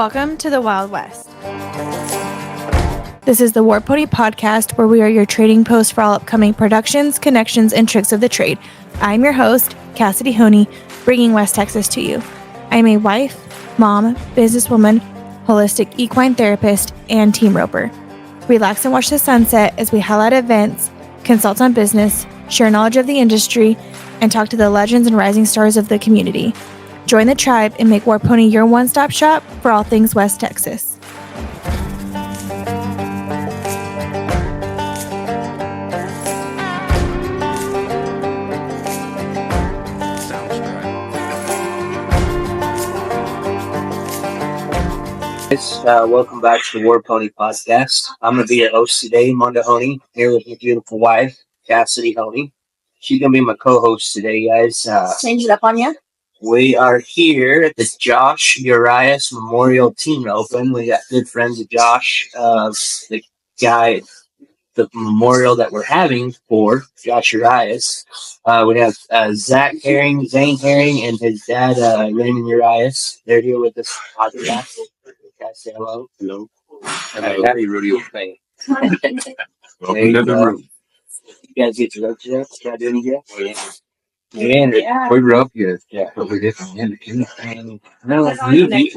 Welcome to the Wild West. This is the War Pony podcast, where we are your trading post for all upcoming productions, connections, and tricks of the trade. I'm your host, 𝙒𝙎𝙏, bringing West Texas to you. I'm a wife, mom, businesswoman, holistic equine therapist, and team roper. Relax and watch the sunset as we highlight events, consult on business, share knowledge of the industry, and talk to the legends and rising stars of the community. Join the tribe and make War Pony your one-stop shop for all things West Texas. Welcome back to the War Pony podcast. I'm going to be your host today, 𝙒𝙎𝙏, here with my beautiful wife, 𝙒𝙎𝙏. She's going to be my co-host today, guys. Change it up on you. We are here at the Josh Urias Memorial Team Open. We got good friends of Josh, the memorial that we're having for Josh Urias. We have Zane Herring, and his dad, Raymond Urias. They're here with us. Guys, say hello. Hello. Happy rodeo thing. Welcome to the room. You guys get to rope today? Can I do any yet? Yeah. We were up here. Yeah. But we didn't win anything. No,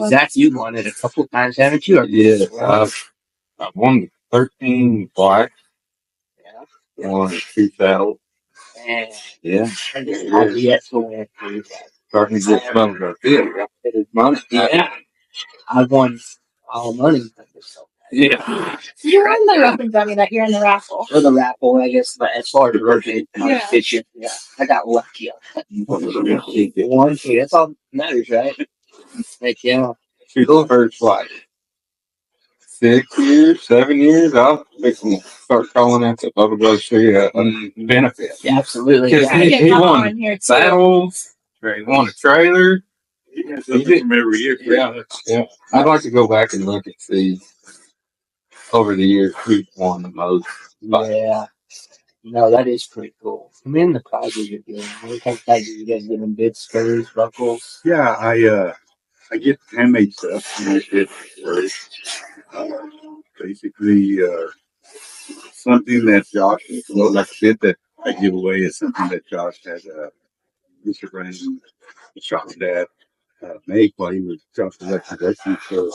Zach, you won it a couple times, haven't you? Yeah. I won 13 black. Yeah. Won 2 saddles. And Yeah. I've yet to win. Starting to get some of our feet. Yeah. I won all money. Yeah. You're in the rope and dummy that you're in the raffle. For the raffle, I guess, but as far as the rotate, Yeah. kitchen, yeah, I got lucky. One, two, that's all that matters, right? Heck yeah. She's the first like 6 years, 7 years. I'll start calling that the Bubba Brothers benefit. Yeah, absolutely. Because Yeah. he won in here too. saddles. He won a trailer. He did from every year. Yeah. I'd like to go back and look and see over the years who won the most. Yeah. No, that is pretty cool. I mean, the prizes you're doing. What kind of prizes you guys giving? Bits, spurs, buckles? Yeah, I get handmade stuff. And I get basically something that Josh, like a bit that I give away is something that Josh had Mr. Brandon, Josh's dad, make while he was Josh was at production for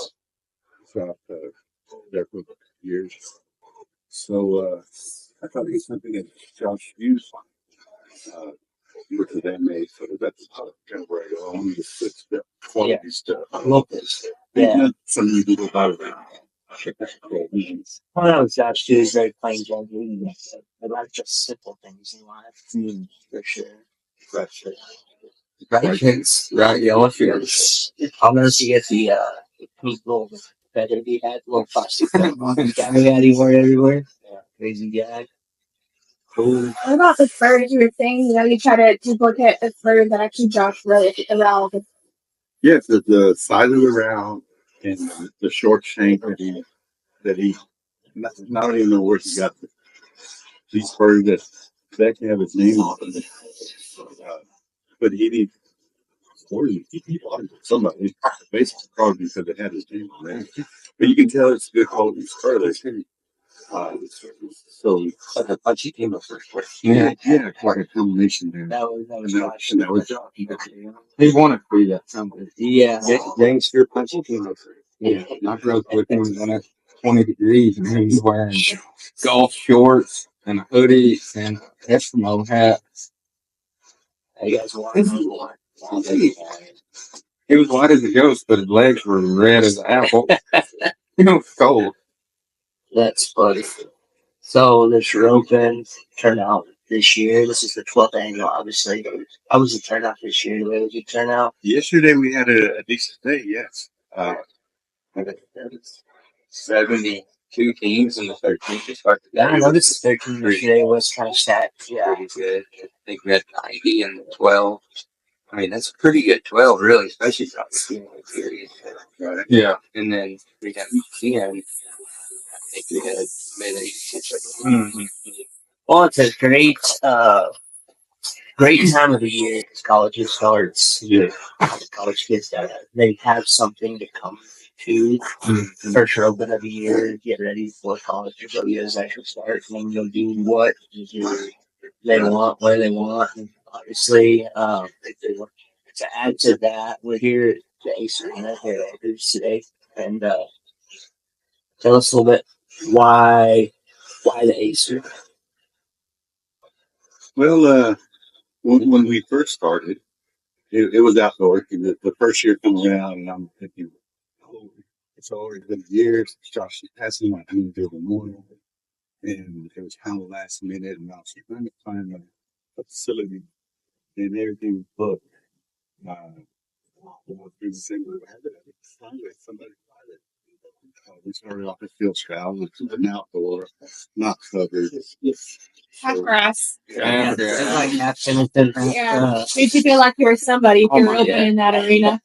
Josh there for years. So I thought it was something that Josh used which they made. So that's kind of where I go on with the quality stuff. I love this. There's Yeah. not something you do about it. Well, that was Josh too. He's very plain Jane. I like just simple things in life. For sure. For sure. Right, yeah, let's hear it. I'll never forget the pink little feather he had, little plastic guy had he wore everywhere. Yeah. Crazy guy. Cool. What about the spurs you were saying? You know, you try to duplicate the spurs that actually Josh really around. Yes, the size of the round and the short shank that he not even know where he got these spurs that can have his name on them. But he bought it from somebody, basically probably because it had his name on it. But you can tell it's good quality spur. So The punchy came up first. yeah, quite a combination there. That was Josh. And that was Josh. He wanted to be that something. Yeah. Gangster punchy came up first. Yeah, I rode with him when it's 20 degrees and he was wearing golf shorts and a hoodie and an Eskimo hat. You guys want He was white as a ghost, but his legs were red as an apple. You know, it's cold. That's funny. So this roping turnout this year. This is the 12th annual, obviously. How was the turnout this year? The way did you turn out? Yesterday we had a decent day. Yes. 72 teams in the 13th to start the Yeah, I day. noticed the 13th today was kind of stacked. Yeah. Pretty good. I think we had 90 and 12. I mean, that's a pretty good 12, really, especially for the period. Right. Yeah. And then we got 10. I think we had maybe 86. Well, it's a great time of the year as college starts. Yeah. The college kids, they have something to come 2. First open of the year, get ready for college rodeos actually start, and then go do what they want, where they want. And obviously, to add to that, we're here at the Ace Arena here at Rouge today, and tell us a little bit why the Ace Arena. Well, when we first started, it was outdoors. The first year come around, and I'm thinking, oh, it's already been years. Josh is passing my dream to the morning, and it was kind of last minute, and I was trying to find a facility, and everything was booked. Finally, somebody bought it. We started off at Field Scout, which is an outdoor, not covered. Half So, grass. Yeah, it's like half Timothy. Yeah. Made you feel like you were somebody if Oh you my were opening that arena.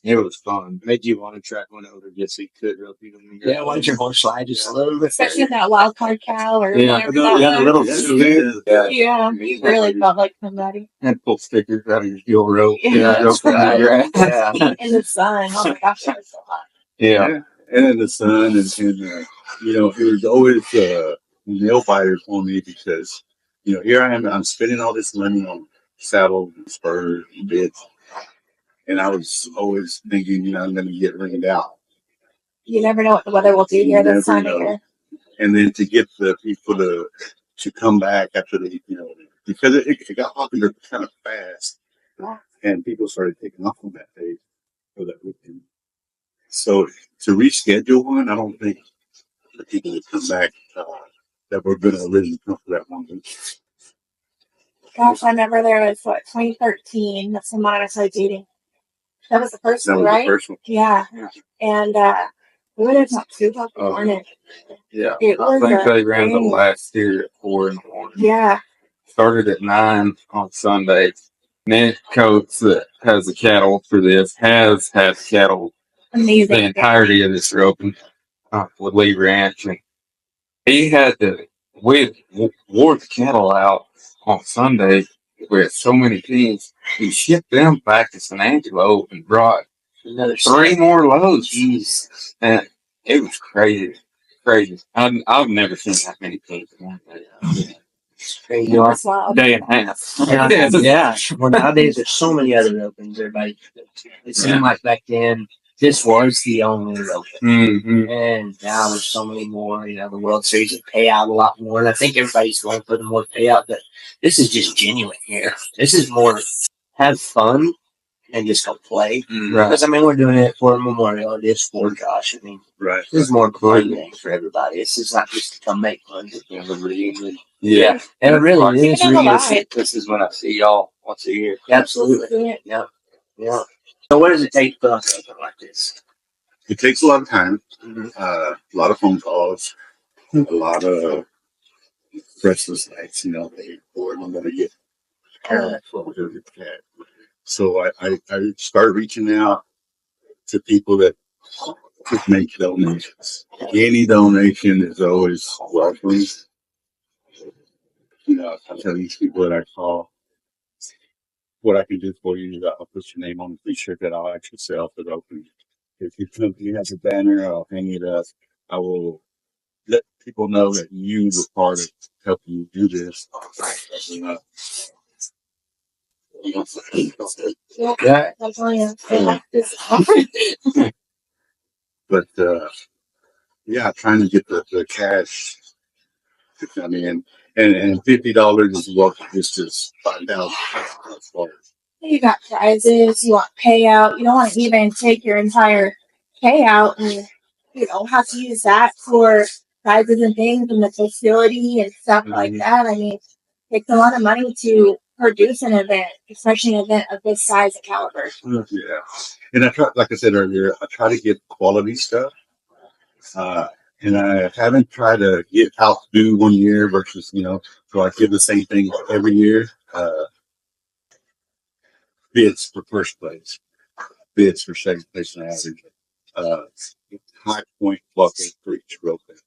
it was fun. Made you want to track one over just so you could really Yeah, why don't your horse slide just a little bit? Especially in that wild card cow or Yeah, whatever that a was. little. Yeah. Really felt like somebody. And pull stickers out of your steel rope. Yeah. That's right. Yeah. In the sun. Oh my gosh, that was so hot. Yeah. And in the sun, and it was always nail biter for me because, here I am, I'm spending all this money on saddles and spurs and bits. And I was always thinking, I'm going to get ringed out. You never know what the weather will do here You this never time of know. year. And then to get the people to come back after because it got popular kind of fast. Yeah. And people started taking off on that day for that weekend. So to reschedule one, I don't think the people would come back that were going to originally come for that one week. Gosh, I remember there was 2013. That's the one I started dating. That was the first That one, was right? the first one. Yeah. And we went until 2 o'clock in the morning. Yeah, It I was think they ran the crazy. last year at 4 in the morning. Yeah. Started at 9 on Sunday. Nick Coates, that has the cattle for this, has had cattle Amazing. the entirety of this roping with Lee Ranch, and he had we wore the cattle out on Sunday with so many teams. He shipped them back to San Angelo and brought Another 3 more loads. Jeez. And it was crazy. Crazy. I've never seen that many teams in one day. It's crazy. Yeah, that's wild. Day and a half. Yeah. Well, nowadays there's so many other opens. Everybody, it seemed like back then this was the only open, Mm-hmm. and now there's so many more. The World Series that pay out a lot more, and I think everybody's going for the more payout. But this is just genuine here. This is more have fun and just go play. Right. Because we're doing it for Memorial. It is for Josh. Right. This is more fun thing for everybody. This is not just to come make fun. Yeah. And it really is. Keeping them alive. This is when I see y'all once a year. Absolutely. Yeah. Yeah. So what does it take to put on something like this? It takes a lot of time, Mm-hmm. a lot of phone calls, a lot of restless nights. Or I'm going to get So I started reaching out to people that could make donations. Any donation is always welcome. I tell these people that I call, what I can do for you is I'll put your name on the t-shirt that I'll actually sell for the open. If your company has a banner, I'll hang it up. I will let people know that you were part of helping do this. Yeah. But trying to get the cash to come in, and $50 is what this is $5,000. You got prizes, you want payout, you don't want to even take your entire payout and have to use that for prizes and things and the facility and stuff like that. It's a lot of money to produce an event, especially an event of this size and caliber. Yeah, and I try, like I said earlier, I try to get quality stuff. And I haven't tried to get outdo one year versus, so I give the same thing every year. Bids for first place, bids for second place and average, high point bucket for each roping.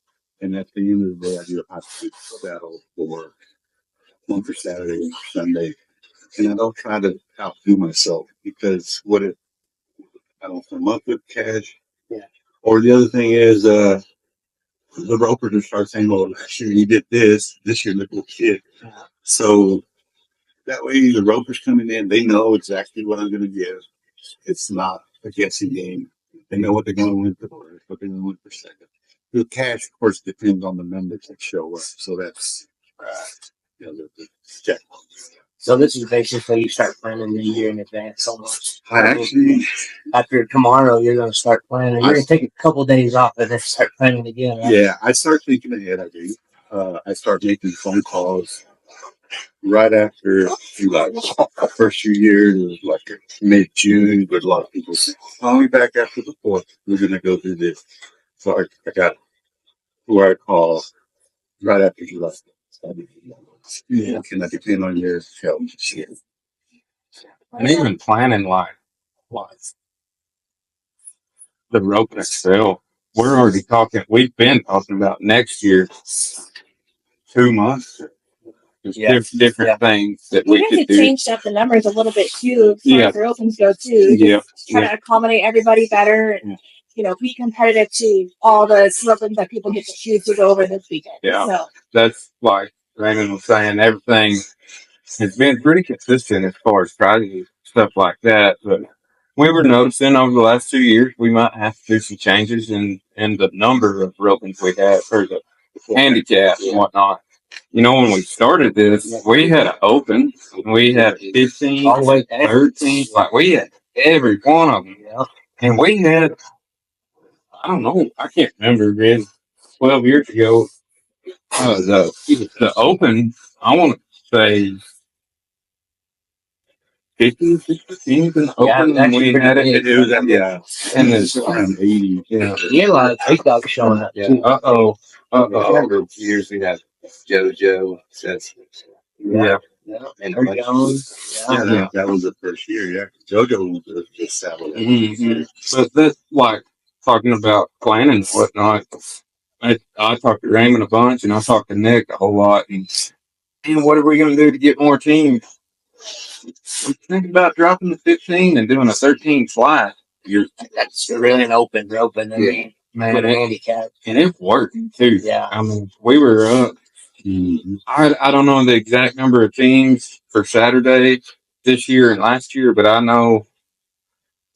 And at the end of the day, I do a high point saddle for one for Saturday and for Sunday. And I don't try to outdo myself because I don't come up with cash. Yeah. Or the other thing is, the ropers will start saying, "Well, last year you did this year look what you did." So that way, the ropers coming in, they know exactly what I'm going to give. It's not a guessing game. They know what they're going to win for first, what they're going to win for second. The cash, of course, depends on the numbers that show up. So that's the check. So this is basically you start planning the year in advance almost. I actually, After tomorrow, you're going to start planning. You're going to take a couple days off and then start planning again. Right? yeah, I start thinking ahead. I do. I start making phone calls right after July. First few years, it was like mid-June, but a lot of people say, "Call me back after the 4th. We're going to go through this." So I got who I call right after July. Yeah, can I depend on your help? And even planning like the rope itself, we're already talking. We've been talking about next year, 2 months. There's different things that we You guys could have do. changed up the numbers a little bit too, as far Yeah. as their opens go too. Yeah. Try to accommodate everybody better and be competitive to all the opens that people get to choose to go over this weekend. Yeah. So That's like Raymond was saying, everything has been pretty consistent as far as pricing, stuff like that. But we were noticing over the last 2 years, we might have to do some changes in the number of ropings we have for the handicaps and whatnot. When we started this, we had an open, we had 15, All the way down. 13, like we had every one of them. And we had, I don't know, I can't remember, man, 12 years ago, the open, I want to say 50, 60 teams in the open when we had it. It was at, And it's then, around 80. You had a lot of big dogs showing up. yeah, Too. I remember years we had JoJo, yeah. And Jones. Yeah, that was the first year. Yeah, JoJo was just Saturday. Mm-hmm. But that's like talking about planning and whatnot. I talked to Raymond a bunch, and I talked to Nick a whole lot. And what are we going to do to get more teams? Think about dropping the 15 and doing a 13 slide. That's really an open rope, and then Man, a handicap, and it worked too. Yeah. I mean, we were up. I don't know the exact number of teams for Saturday this year and last year, but I know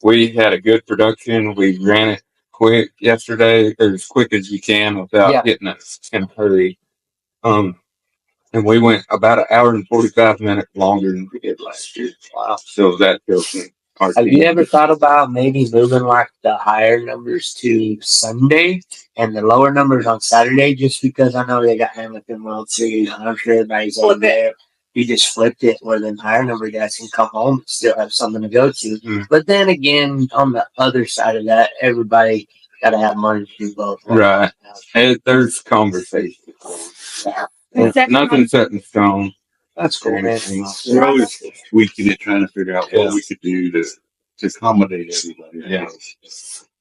we had a good production. We ran it quick yesterday, or as quick as you can without getting us in a hurry. And we went about an hour and 45 minutes longer than we did last year. Wow. So that tells me. Have you ever thought about maybe moving like the higher numbers to Sunday and the lower numbers on Saturday? Just because I know they got Hamilton World Series, and I'm sure everybody's over there. You just flipped it where the higher number guys can come home and still have something to go to. Mm. But then again, on the other side of that, everybody got to have money to do both. Right. There's conversation. Nothing set in stone. That's cool, man. We're always tweaking it, trying to figure out what we could do to accommodate everybody.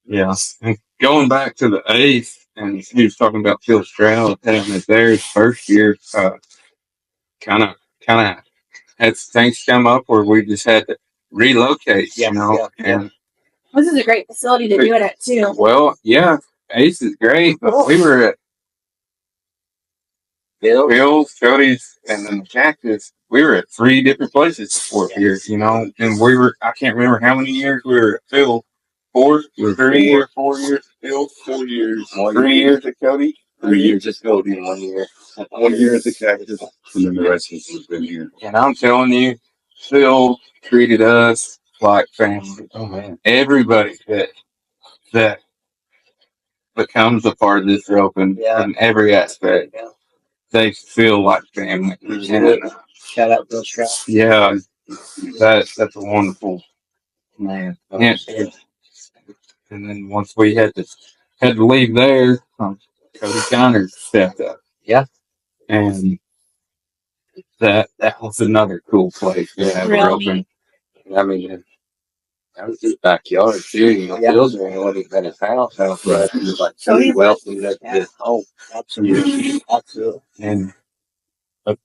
Yeah. And going back to the 8th, and he was talking about Phil Stroud having it there his first year, kind of had things come up where we just had to relocate, And this is a great facility to do it at too. well, yeah, Ace is great, but we were at Bill's, Cody's, and then the Cactus. We were at 3 different places for years, and I can't remember how many years we were at Phil. 4 or 3 or 4 years at Phil, 4 years, 3 years at Cody, 3 years at Cody, and 1 year. 1 year at the Cactus, and then the rest of us has been here. And I'm telling you, Phil treated us like family. Oh man, everybody that becomes a part of this roping in every aspect. They feel like family. And, shout out Bill Stroud. Yeah, that's a wonderful Man. And then once we had to leave there, Cody Connors stepped up. Yeah, and that was another cool place to have roping. I mean, that was his backyard too. Bill's there, and wasn't even his house. Right. He was like so welcomed at this. Oh, absolutely, absolutely. And a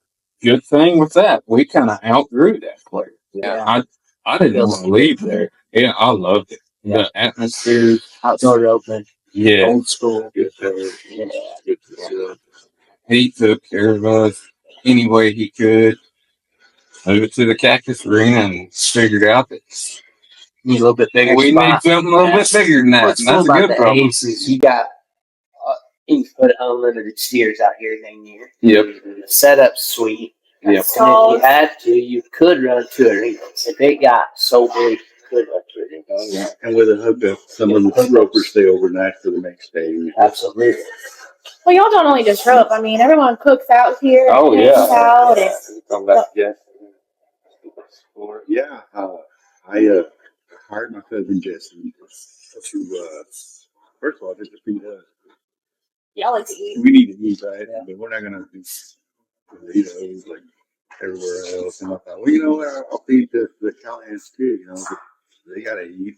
good thing with that, we kind of outgrew that place. Yeah, I didn't want to leave there. Yeah, I loved it. The atmosphere. Outdoor roping. Yeah. Old school. Good fellow. Yeah. Good fellow. He took care of us any way he could. Moved to the Cactus Arena and figured out that Need a little bit bigger we spot. need something a little bit bigger than that. What's And cool that's a about good the problem. Ace is you got you can put unlimited steers out here dang near. Yep. The setup's sweet. Yep. And if you had to, you could run 2 arenas. If it got so big, you could run 2 arenas. Oh, yeah. And with a hookup, some of the ropers stay overnight for the next day. Absolutely. Well, y'all don't only just rope. I mean, everyone cooks out here. Oh, and yeah. hangs out. And Come back, yeah. Yeah, I hired my cousin Jesse to first of all just to feed us. y'all like to eat. We need to eat, right? Yeah. But we're not gonna do like everywhere else. And I thought, well, you know what? I'll feed the Callahan's too. You know, they gotta eat.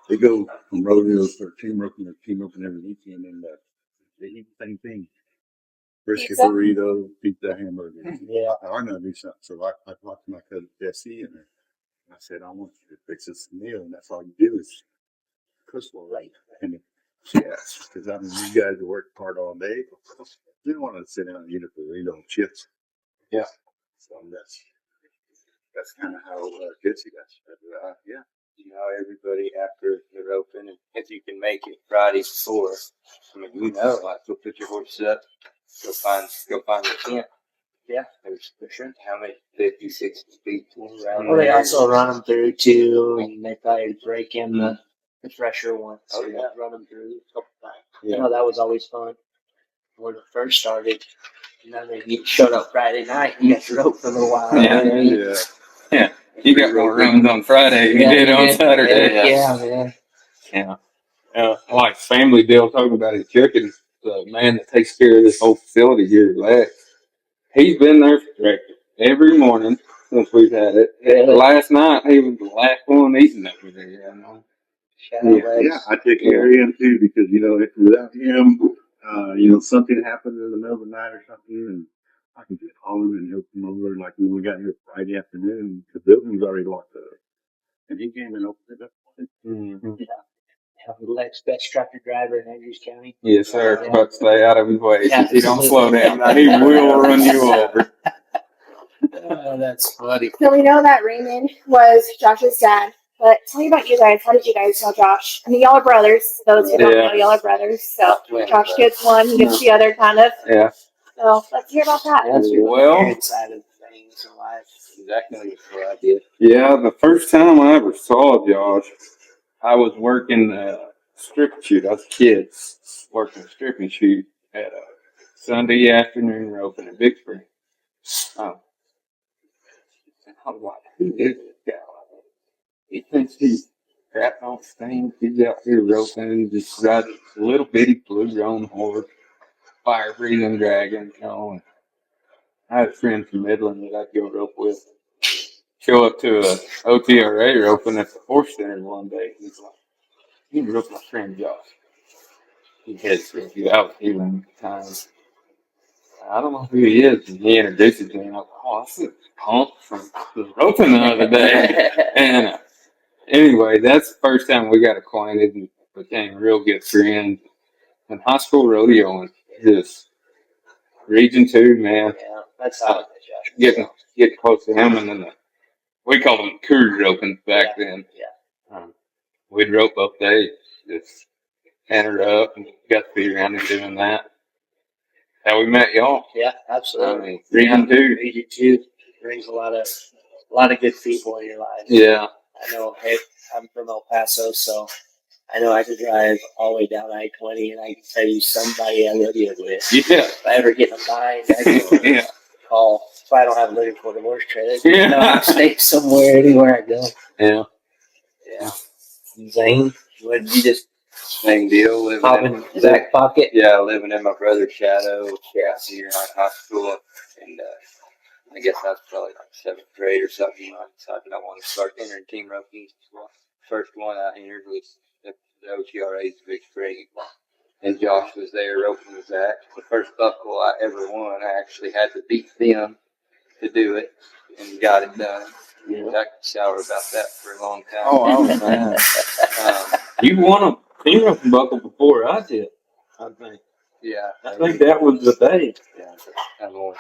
They go from rodeos or team roping every weekend, and they eat the same thing: brisket Pizza? burrito, pizza, hamburger. Yeah. I'm gonna do something. So I talked to my cousin Jesse, and I said, I want you to fix us a meal, and that's all you do is cook for right. And yes, because I mean, you guys work hard all day. You don't want to sit down and eat a burrito and chips. Yeah. So that's kind of how Jesse got started. Yeah. You know, everybody after they're open, and if you can make it Friday before, I mean, you know, like go put your horses up, go find the tent. Yeah, there's for sure. How many 50, 60 feet around Well, they there? also run them through too, and they probably break in the fresher ones. Oh, So yeah. run them through a couple times. Yeah. I know that was always fun when it first started. You know, you showed up Friday night, you got your rope for a little while. Yeah. Yeah. Yeah. You got more runs on Friday than you did on Saturday. Yeah, man. Yeah. Like family deal talking about his chickens. The man that takes care of this whole facility here at Lex, he's been there for breakfast every morning since we've had it. Really? Last night he was the last one eating over there. You know? Shout out Lex. Yeah, I take care of him too because you know if without him, you know something happened in the middle of the night or something, and I can just call him and he'll come over. Like when we got here Friday afternoon, the building was already locked up, and he came and opened it up. Mm-hmm. Lex, best tractor driver in Andrews County. Yes, sir. Yeah. But stay out of his way. Yeah, If you don't slow absolutely. down, he will run you over. Oh, that's funny. So we know that Raymond was Josh's dad. But tell me about you guys. How did you guys know Josh? I mean, y'all are brothers. Those who don't Yeah. know, y'all are brothers. So Yeah. Josh gets one, he gets the other, kind of. Yeah. So let's hear about that. That's your Well- parent side of things in life. Exactly what I did. Yeah, the first time I ever saw Josh, I was working strip and shoot. I was a kid working strip and shoot at a Sunday afternoon roping in Big Spring. Oh. I was like, who is this guy? He thinks he's crapping on things. He's out here roping, just riding a little bitty blue roan horse, fire breathing dragon, you know. And I had a friend from Midland that I'd go rope with. Show up to a OTRA roping at the horse center one day. He's like, you can rope my friend Josh. He had a few hours healing times. I don't know who he is. And he introduces me, and I was like, oh, that's a punk from the roping the other day. And anyway, that's the first time we got acquainted and became real good friends. And high school rodeo and just Region 2, man. Yeah, that's how Josh. Getting close to him, and then we called them cruise roping back then. Yeah. We'd rope both days, just enter up and got to be around and doing that. How we met y'all. Yeah, absolutely. Region 2. Region 2 brings a lot of good people in your life. Yeah. I know. Hey, I'm from El Paso, so I know I could drive all the way down I-20, and I can tell you somebody I rodeoed with. Yeah. If I ever get in a bind, I can Yeah. call. If I don't have a living for the horse trailer, Yeah. no, I stay somewhere, anywhere I go. Yeah. Yeah. Zane, what did you just Same deal. Living pop in your back pocket? Yeah, living in my brother's shadow. Yeah, senior high school, and I guess I was probably like 7th grade or something. I decided I wanted to start entering team roping. First one I entered was the OTRA's Big Spring, and Josh was there roping with Zach. The first buckle I ever won, I actually had to beat them to do it, and got it done. I could shower about that for a long time. Oh, I was saying. You won a team roping buckle before I did, I think. Yeah. I think that was the day. Yeah. I'm only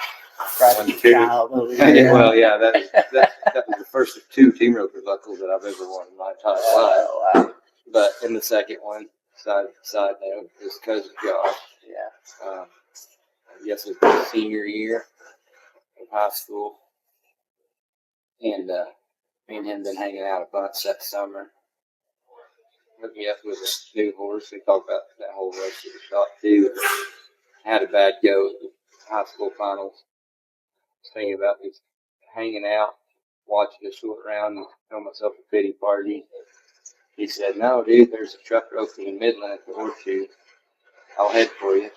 Private two. child over Yeah, there. well, yeah, that was the first of 2 team roper buckles that I've ever worn in my entire life. Wow. But in the second one, side note, is cousin Josh. Yeah. I guess it was his senior year of high school, and me and him been hanging out a bunch that summer. Hooked me up with a new horse. We talked about that whole race that we shot too. Had a bad go at the high school finals. Thinking about just hanging out, watching a short round, and tell myself a pity party. He said, "No, dude, there's a truck rope in Midland at the horseshoe. I'll head for you."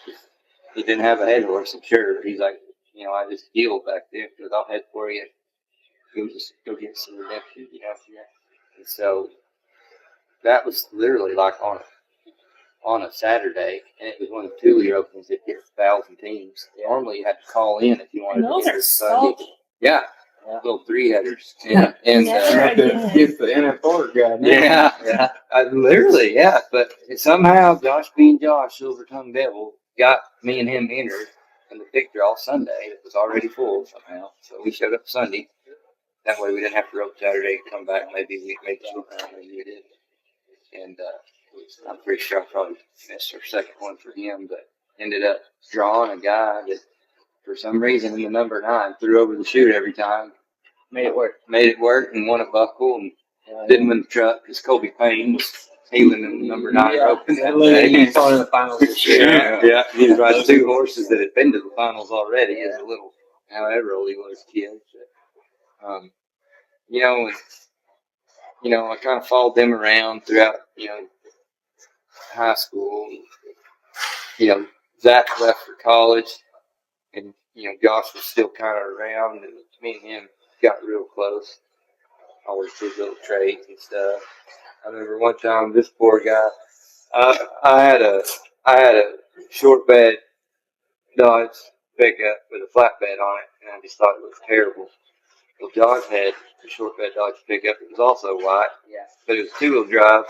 He didn't have a head horse, I'm sure. He's like, I just healed back there because I'll head for you. Go get some redemption, And so that was literally like on a Saturday, and it was one of the 2-year openings that get 1,000 teams. Normally you had to call in if you wanted And those to are get Sunday. salty. Yeah, little 3-headers. And Never again. Get the NFR guy now. yeah, literally, yeah. But somehow Josh being Josh, Silver Tongue Devil, got me and him entered in the picture all Sunday. It was already full somehow, so we showed up Sunday. That way we didn't have to rope Saturday, come back, maybe we make some time, maybe we did. And I'm pretty sure I probably missed our second one for him, but ended up drawing a guy that, for some reason, in the number 9, threw over the chute every time. Made it work. Made it work and won a buckle and didn't win the truck because Colby Payne was healing in the number 9 rope in that day. He saw in the finals this year. Yeah. He was riding 2 horses that had been to the finals already as a little, however old he was, kid. But, I kind of followed them around throughout, high school. Zach left for college, and Josh was still kind of around, and me and him got real close. Always did little trades and stuff. I remember one time this poor guy. I had a short bed Dodge pickup with a flatbed on it, and I just thought it was terrible. Well, Josh had a short bed Dodge pickup. It was also white, but it was 2-wheel drive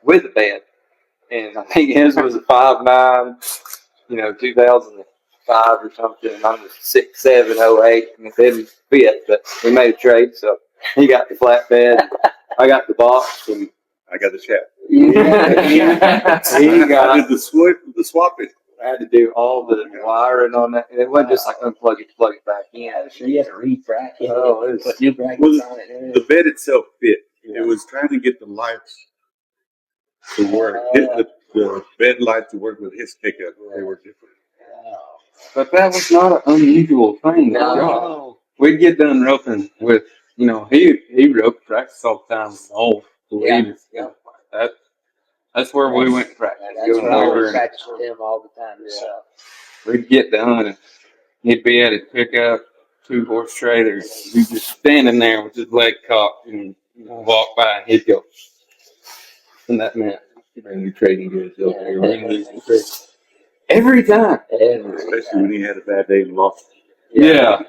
with a bed. And I think his was a 5.9, 2005 or something. And I'm 6'7", 08, and it didn't fit, but we made a trade. So he got the flatbed, I got the box, and I got the chat. he I got. did the swapping. I had to do all the wiring on that, and it wasn't just like unplug it, plug it back in. Yeah, sure. You had to re-bracket it. Oh, it was- Put new brackets Well, on it. And The bed itself fit. It was trying to get the lights to work. The bed lights to work with his pickup. They were different. But that was not an unusual thing. No. We'd get done roping with, he roped practice all the time with old believers. Yeah. That's where we went to practice. That's Going where I over would and practice with him all the time. So. we'd get done and he'd be at his pickup, 2-horse trailer. He'd just standing there with his leg cocked and walk by and he'd go. And that meant bring your trading goods over here. Every time. Especially when he had a bad day and lost. Yeah.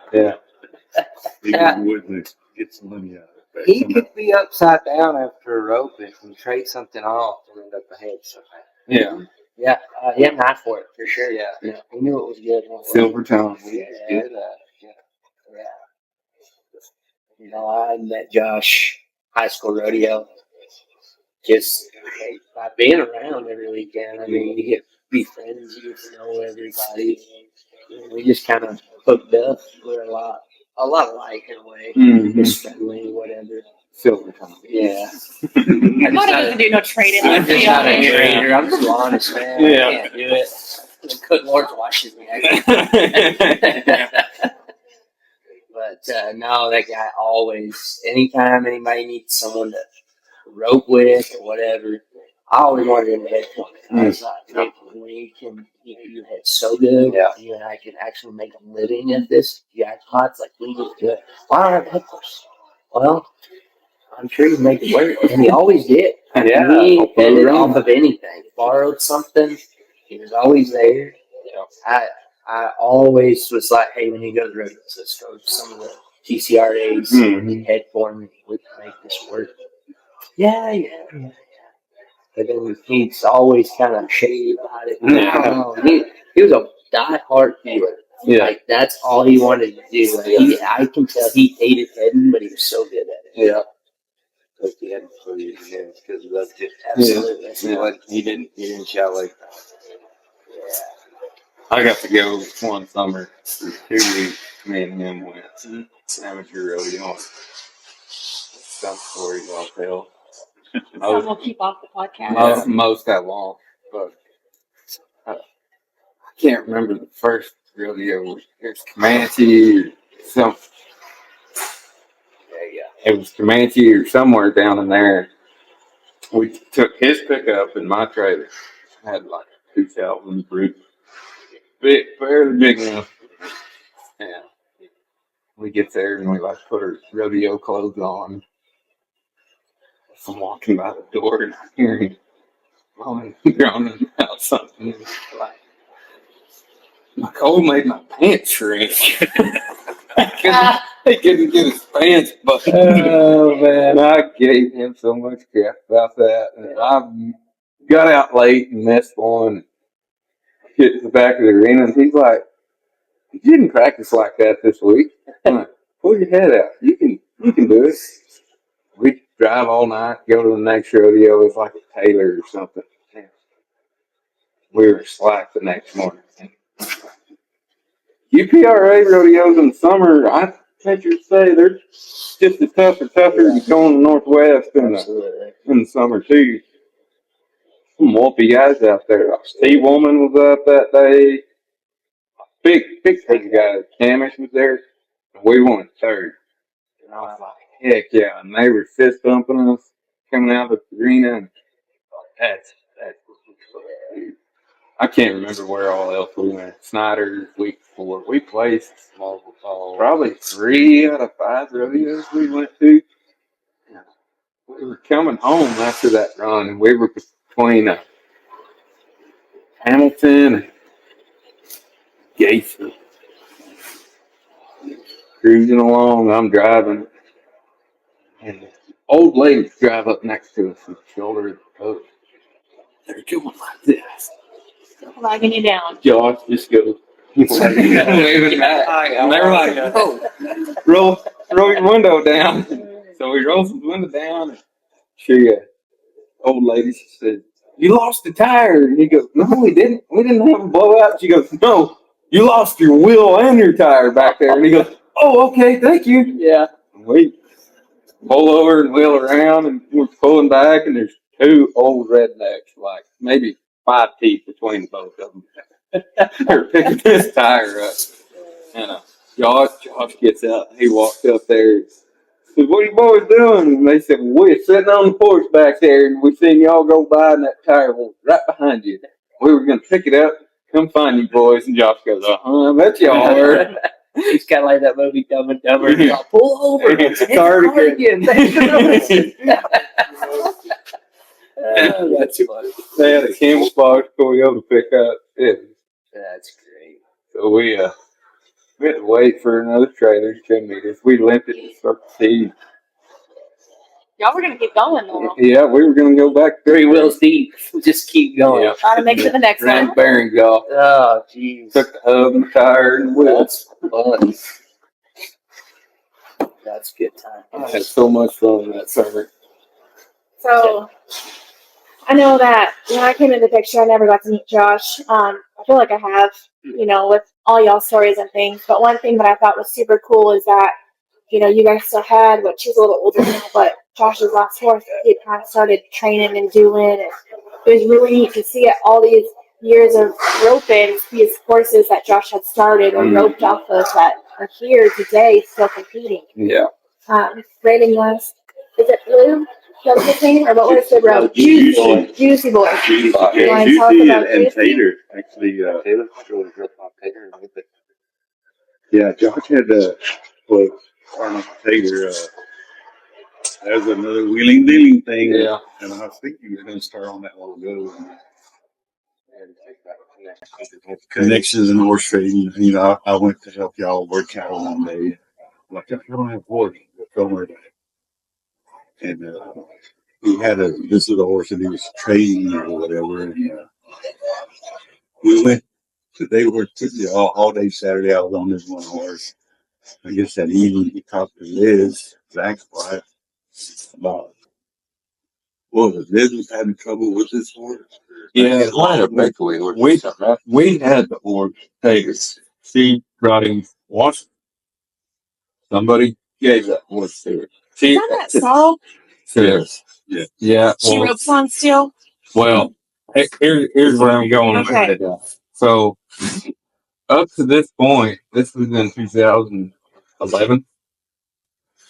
He wouldn't get some money out of it. He could be upside down after a rope and trade something off and end up ahead somehow. Yeah. Yeah, he had an eye for it for sure. Yeah. He knew it was good. Silver tongue. Yeah. Good at that. Yeah. I met Josh high school rodeo just by being around every weekend. I mean, you get to be friends, you get to know everybody. We just kind of hooked up. We're a lot alike in a way. Mm-hmm. Just friendly, whatever. Silver tongue. Yeah. Your mother doesn't do no trading. I'm just not a Yeah. trader. I'm too honest, man. Yeah. I can't do it. The good Lord watches me. But no, that guy always, anytime anybody needs someone to rope with or whatever, I always wanted him to head for it. I was like, we can, you head so good. Yeah. You and I can actually make a living at this jackpot's like, we need to do it. Why don't I have a head horse? Well, I'm sure you make it work. And he always did. Yeah. He depended off of anything. Borrowed something, he was always there. I always was like, hey, when he goes rodeo, let's go to some of the TCRA's Mhm. head foreman. We can make this work. Yeah. But then he's always kind of shady about it. I don't know. He was a die-hard dealer. Yeah. Like, that's all he wanted to do. Like, I can tell he hated heading, but he was so good at it. Yeah. Like he had for you because he loved it. Absolutely. Yeah. He didn't shout like I got to go one summer for 2 weeks. Me and him went amateur rodeo. Some stories I'll tell. So we'll keep off the podcast. Most that long, but I can't remember the first rodeo. It was Comanche or some. It was Comanche or somewhere down in there. We took his pickup and my trailer. I had like a 2000 brute, fairly big enough. And we get there and we like put our rodeo clothes on. I'm walking by the door and I'm hearing moaning and groaning about something. Like, my cold made my pants shrink. He couldn't get his pants buttoned. Oh man, I gave him so much crap about that. And I got out late and missed one. Hit to the back of the arena and he's like, "You didn't practice like that this week. I'm like, pull your head out. You can do it." We drive all night, go to the next rodeo. It's like a Taylor or something. We were slack the next morning. UPRA rodeos in the summer, I venture to say they're just as tougher to go in the Northwest in the summer too. Some whoopy guys out there. Steve Woman was up that day. Big guy. Camish was there. And we won third. And I was like, heck yeah. And they were fist bumping us coming out of the arena. And that's I can't remember where all else we went. Snyder's week before. We placed probably 3 out of 5 rodeos we went to. We were coming home after that run, and we were between Hamilton and Gates. Cruising along, I'm driving, and the old ladies drive up next to us and shoulder the coach. They're doing like this. Flagging you down. Josh just goes, waving back. And they were like, "Oh, roll your window down." So we rolled his window down, and she, old lady, she said, "You lost the tire." And he goes, "No, we didn't. We didn't have a blowout." She goes, "No, you lost your wheel and your tire back there." And he goes, "Oh, okay, thank you." Yeah. And we pull over and wheel around, and we're pulling back, and there's 2 old rednecks, like maybe 5 teeth between the both of them. They're picking this tire up. And Josh gets out. He walks up there. Said, "What are you boys doing?" And they said, "Well, we're sitting on the porch back there, and we seen y'all go by, and that tire was right behind you. We were going to pick it up, come find you boys." And Josh goes, "I bet y'all were." He's kind of like that movie Dumb and Dumber. He's like, pull over. It's It's a cardigan. That's funny. They had a camouflage Toyota pickup. Yeah. That's great. So we had to wait for another trailer to come meet us. We limped it to Circle C. Y'all were gonna keep going though. Yeah, we were going to go back 3 wheels deep. Just keep going. Yeah. Try to make it to the next Grand one. bearings off. Oh, jeez. Took the hub and the tire and the wheels. Fun. That's good time. I had so much fun that summer. So I know that when I came into the picture, I never got to meet Josh. I feel like I have, with all y'all stories and things. But one thing that I thought was super cool is that, you guys still had, which she's a little older now, but Josh's last horse, he had kind of started training and doing. And it was really neat to see all these years of roping, these horses that Josh had started or roped off of that are here today still competing. Yeah. Rating was, is it blue? That was his name, or what was the rope? Juicy Boy. Juicy You wanna tell us and about Juicy? Tater. Actually, Taylor really real on Taylor. yeah, Josh had Arnold Tater. There's another wheeling dealing thing. Yeah. And I think you were going to start on that a while ago. Connections and horse trading. I went to help y'all work out one day. like, I don't have a horse. Don't worry about it. And he had this little horse that he was training or whatever. And we went. They were all day Saturday. I was on this one horse. I guess that evening he talked to Liz, Zach's wife, about Liz was having trouble with this horse. Yeah, one of the we had the horse Tagus. She brought him once. Somebody gave that horse to her. She Is that Saul? says, Yeah. yeah. She ropes on still? Well, here's where I'm going with Okay. it. So up to this point, this was in 2011.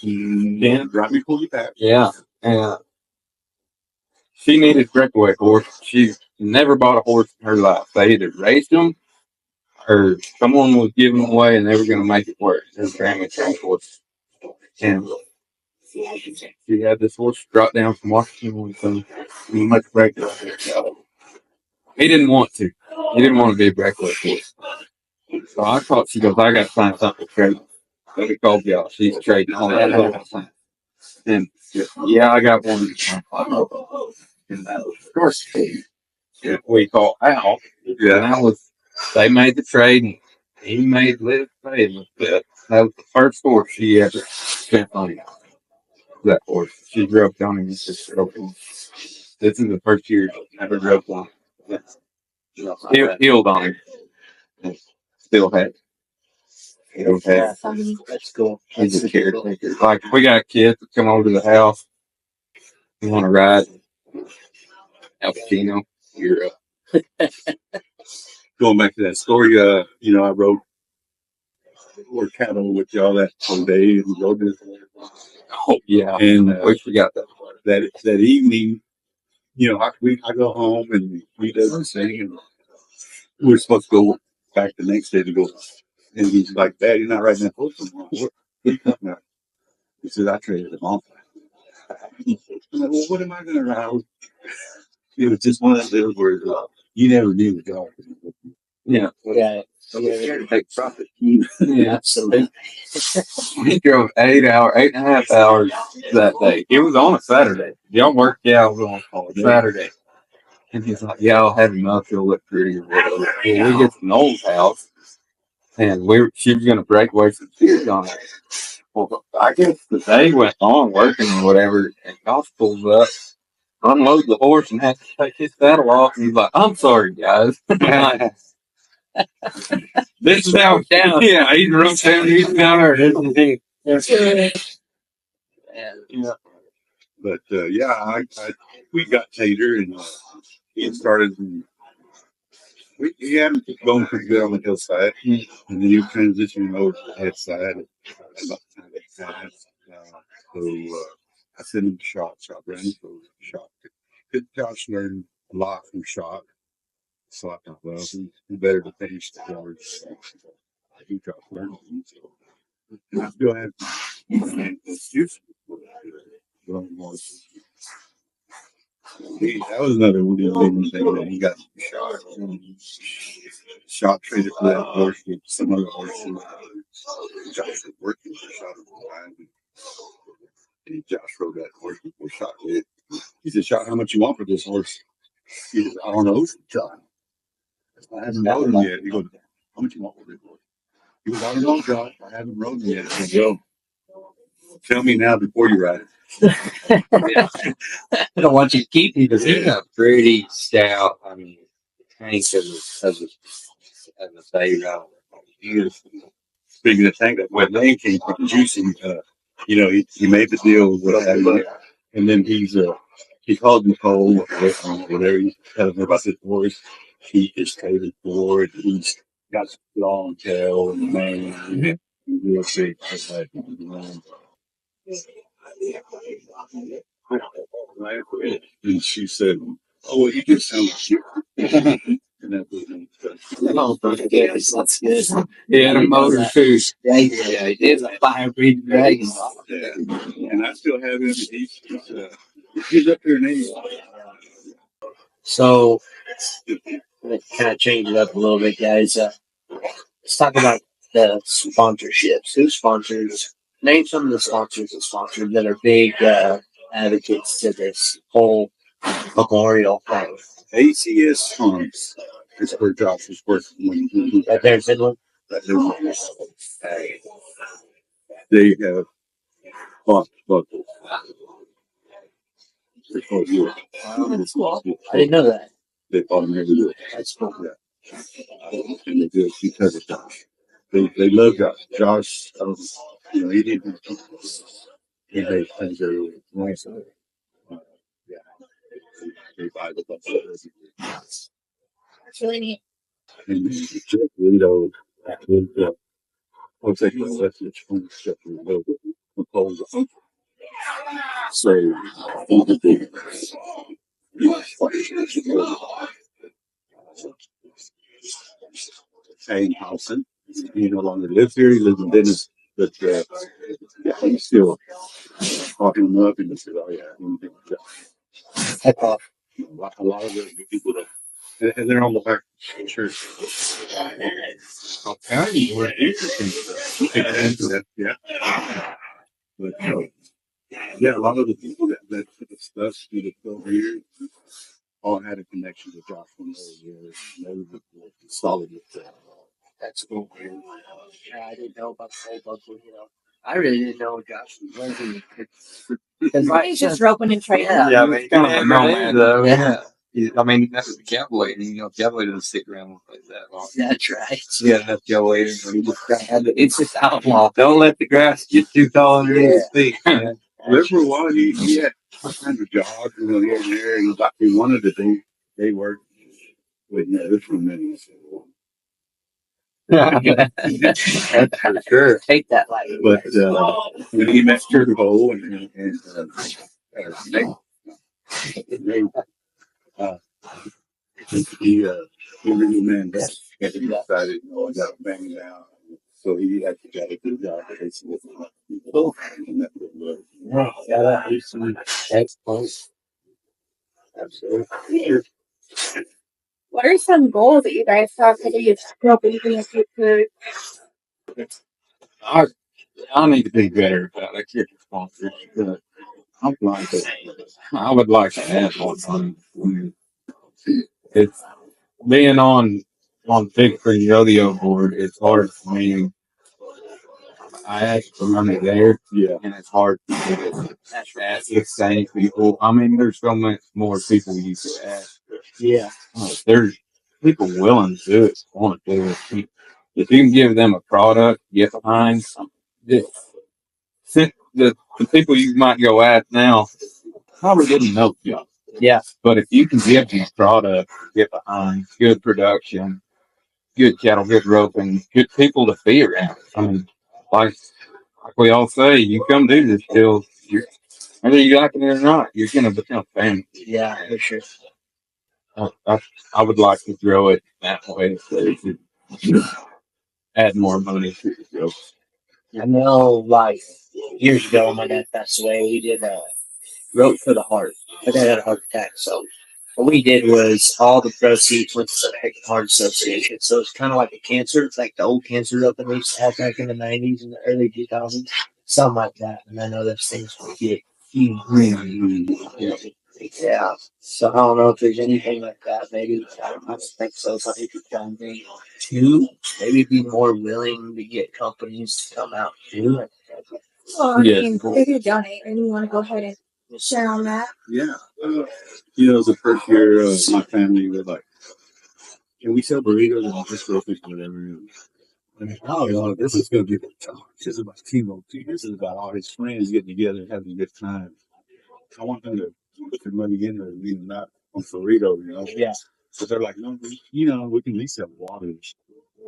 Yeah, right before you passed. Yeah, and she needed breakaway horse. She never bought a horse in her life. They either raised them or someone was giving them away and they were going to make it work. Her family trained horse. And she had this horse brought down from Washington with some much breakaway. He didn't want to. He didn't want to be a breakaway horse. So I thought, she goes, I got to find something to trade. So we called y'all. She's trading all that. And yeah, I got one. And of course, we called Al. Yeah, and that was, they made the trade and he made Liz pay. That was the first horse she ever spent on that horse. She grew up on him. This is the first year she ever grew up on him. Healed on him. And still had. Okay. That's cool. He's a caretaker. Like, if we got kids that come over to the house, you want to ride Al Pacino, you're Going back to that story, I rode or cattle with y'all that whole day and rode this. oh yeah, And we forgot that part. that evening, I go home and he does this thing, and we're supposed to go back the next day to go. And he's like, "Dad, you're not riding that horse anymore." What are you talking about? He says, "I traded him off." I'm like, "Well, what am I going to ride?" It was just one of those deals where you never knew the dog. Yeah, Yeah. so we're here to take profit. Yeah, absolutely. We drove 8.5 hours that day. It was on a Saturday. Y'all worked out on a Saturday. And he's like, yeah, I'll have enough. It'll look pretty or whatever. Well, we get to Noel's house, and she was going to break away some tears on it. Well, I guess the day went on working or whatever, and Goss pulls up, unloads the horse, and has to take his saddle off. And he's like, I'm sorry, guys. This is how it's down. Yeah, he's run down, he's down there. This is Yeah. But we got Tater, and he started. He had him going pretty good on the hillside, and then he was transitioning over to the head side. About the time they passed, I sent him to shot running for shot. Good Josh learned a lot from shot. Slapped him well. He's better to finish the yards. He Josh learned. So I still have excuse. That was another one of the thing that he got shot. Shot traded for that horse with some other horse. Josh was working for shot at the time. And Josh rode that horse before shot did. He said, "Shot, how much you want for this horse?" He said, "I don't know, John. I haven't rode him yet." He goes, "How much you want for this horse?" He goes, "I don't know, Josh. I haven't rode him yet." I said, "Go. Tell me now before you ride it." I don't want you to keep him because he's a pretty stout. I mean, Hank as a say, Beautiful. Speaking of Tank, that when name came from Juicy, he made the deal with that, and then he called Nicole, whatever he tells her about this horse. He is traded for it. He's got long tail and man. Real big. And she said, "Oh, well, you just sound like you." And that was That's good. he had a motor too. Yeah, he did a fire breathing dragon. yeah. And I still have him. He's up there in age. So, let's kind of change it up a little bit, guys. Let's talk about the sponsorships. Who sponsors Name some of the sponsors that are big advocates to this whole memorial thing. ACS Farms is where Josh is working when he Right there in Finland. they have bought buckles. They call you. That's cool. I didn't know that. They bought them every year. That's cool. Yeah. And they do it because of Josh. They love Josh. Josh, he didn't. He made things very nice. Yeah. They buy the buckles. That's really neat. And Jeff Lito, what's that? That's the phone stuff in the middle. So, Shane Housen, he no longer lives here. He lives in Venice, but yeah, he's still talking him up and he said, "Oh yeah." Heck off. A lot of the people that, and they're on the back church. I'll tell you what interesting stuff. Yeah. But yeah, a lot of the people that put the stuff through the 12 years all had a connection with Josh from those years. They were solid with that. That's cool. Yeah, I didn't know about the whole buckle, I really didn't know Josh was working. He's just roping and trading. Yeah, I mean, It's kind of a nomad, though. Yeah. I mean, that's the cowboy. Cowboy doesn't stick around like that long. That's right. Yeah, enough cowboy. It's just outlaw. Don't let the grass get too tall underneath his feet. There for a while, he had all kinds of jobs, here and there, and like he wanted to do, they worked with, this one minute. That's for sure. Take that light. But when he met Kurt Hole and he really man that and he decided, I got to bang it out. So he actually got a good job at ACS. Cool. And that's what it was. Yeah, that is some excellent. Absolutely. What are some goals that you guys have that you hoping you can achieve to? I need to be better about it. Get sponsors. I would like to add more money. It's being on Big Free Rodeo board. It's hard for me. I ask for money there, and it's hard to get it. Ask the same people. I mean, there's so much more people you could ask. Yeah. There's people willing to do it, want to do it. If you can give them a product, get behind the people you might go at now probably didn't know you. Yeah. But if you can give these products, get behind, good production, good cattle, good roping, good people to be around. I mean, like we all say, you come do this deal, whether you like it or not, you're going to become family. Yeah, for sure. I would like to grow it that way so to add more money to the growth. I know, like, years ago when my dad passed away, we did Wrote for the Heart. My dad had a heart attack, so what we did was all the proceeds went to the Heart Association. So it's kind of like a cancer. It's like the old cancer up in these had back in the 90s and the early 2000s. Something like that. And I know those things will get huge. Yeah. So I don't know if there's anything like that. Maybe I don't think so. So I could try and bring two. Maybe be more willing to get companies to come out too. Well, I mean, if you donate and you want to go ahead and share on that. Yeah. The first year my family was like, can we sell burritos and just roast and whatever? This is going to be the time. This is about chemo. This is about all his friends getting together and having a good time. I want them to put their money in there, not on burritos, Yeah. So they're like, no, we can at least have water.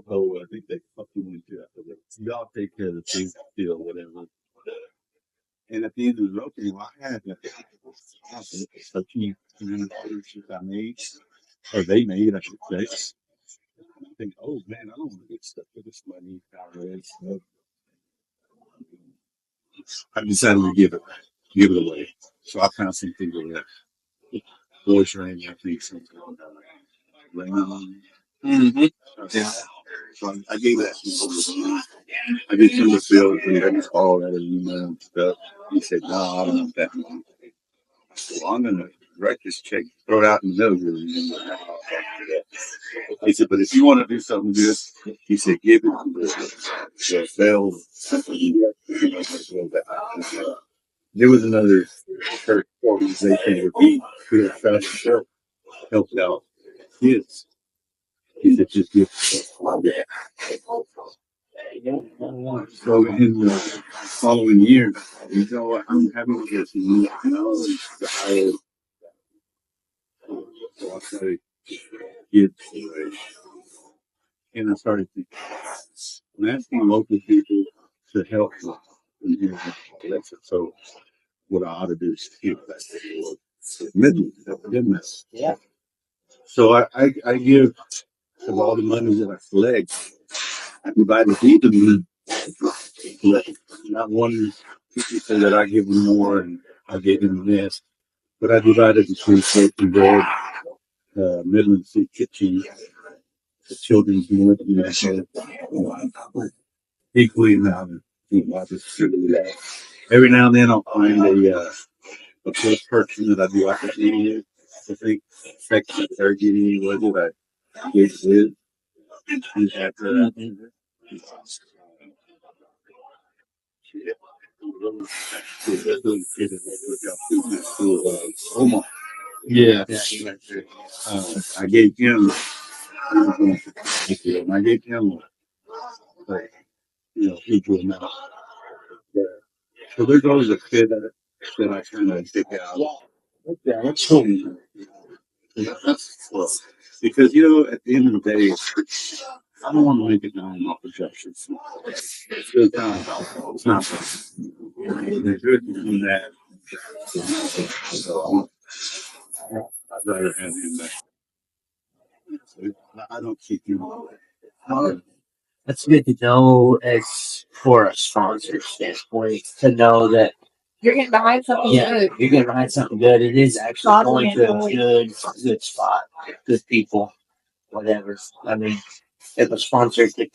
So I think they fucking went to that. So y'all take care of the things, whatever. And at the end of the road, I had a few that I made, or they made, I should say. And I think, oh man, I don't want to get stuck with this money. So I decided to give it away. So I found some people that voice range, I think, something Raymond. Mm-hmm. Yeah. So I gave that to people. I get some of the bills and they just all that email and stuff. He said, no, I don't want that money. I said, well, I'm gonna write this check, throw it out in the middle here. He said, but if you want to do something good, he said, give it to the sales. There was another church organization who had fellowship helped out kids. He said, just give it. So in the following year, you know what, I'm having this so I started kids and I started thinking, I'm asking local people to help me. So what I ought to do is give back to the Lord. Goodness. Yeah. So I give of all the money that I collect, I divide it evenly. Not one people say that I give them more and I gave them less, but I divide it between Soap and Bread, Midland City Kitchen, the Children's Movement, equally amount. Every now and then I'll find a close person that I'd be like to see. I think section they're getting was it I get with and after that. Omaha. Yeah. I gave him. I gave him. Like, huge amount. Yeah. So there's always a fit that I kind of pick out. Yeah, that's cool. That's well, because at the end of the day, I don't want to make it known off projections. It's good time. It's not. They're good in that. So I'd rather have him back. So I don't keep you. That's good to know as for a sponsor standpoint to know that You're getting behind something good. you're getting behind something good. It is actually going to a good spot, good people, whatever. I mean, if a sponsor could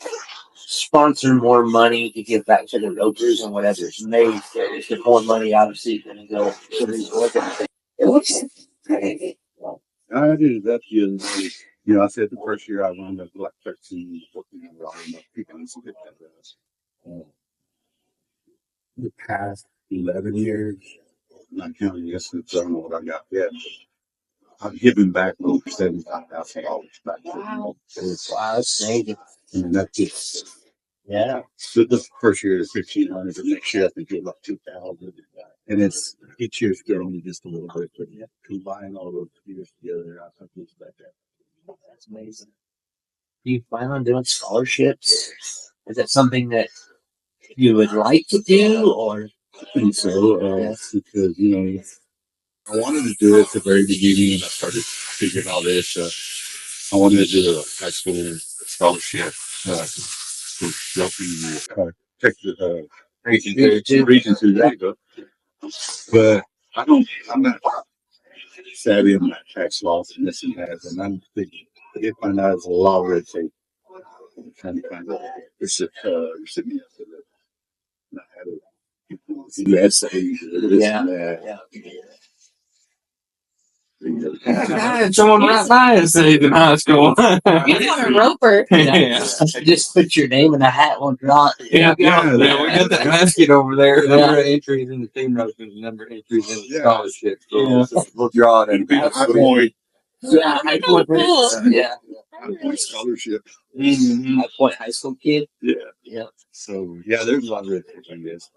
sponsor more money to give back to the ropers and whatever's made, the more money obviously going to go to these organizations. It looks I did that the other day. I said the first year I wound up like 13, 14 years old. People used to get that. The past 11 years, not counting this since I don't know what I got yet. I've given back over $75,000 back to them. wow, that's amazing. And that's just Yeah. so this first year is 1,500, but next year I think it's about 2,000. And it's each year's growing just a little bit, but combine all those years together, I think it's like that. That's amazing. Do you plan on doing scholarships? Is that something that you would like to do, or? I think so, because I wanted to do it at the very beginning when I started figuring all this. I wanted to do a high school scholarship for helping Texas Region 2. There you go. But I'm not savvy in my tax laws and this and that, and I'm thinking, I find out there's a lot of red tape. I'm trying to find out recipients of it. And I had to do essays, this and that. I had someone right by us in high school. You're a roper. Yeah. Just put your name in a hat and draw it. Yeah, we got that basket over there. Number of entries in the team roping, number of entries in the scholarship. So we'll draw it and High point. Yeah, high point. Yeah. High point scholarship. High point high school kid. Yeah. Yeah. So there's a lot of red tape on this.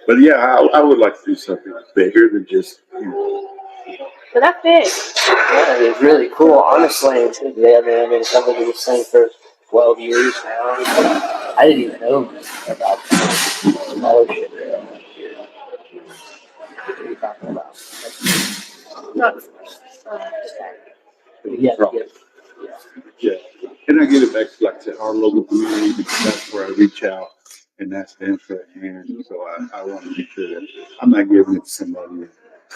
But yeah, I would like to do something bigger than just. So that's big. Yeah, it's really cool. Honestly, I mean, somebody was saying for 12 years now. I didn't even know about scholarship. What are you talking about? Yeah. And I get it back to like to our local community because that's where I reach out and that's the input. And so I want to make sure that I'm not giving it to somebody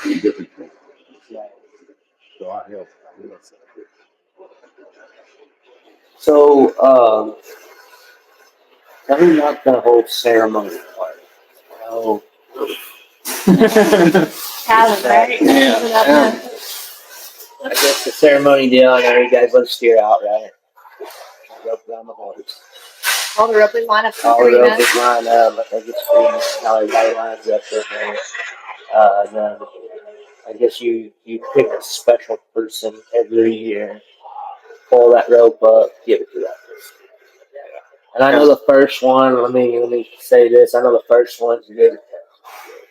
in different things. So I help. So, Tell me about the whole ceremony part. Oh. Talent, right? Yeah. I guess the ceremony deal, I know you guys let steer out, right? Rope around the horse. All the ropers line up for All the arena. ropers line up, I think it's free, how everybody lines up there. Then I guess you pick a special person every year, pull that rope up, give it to that person. And I know the first one, let me say this, I know the first one's good.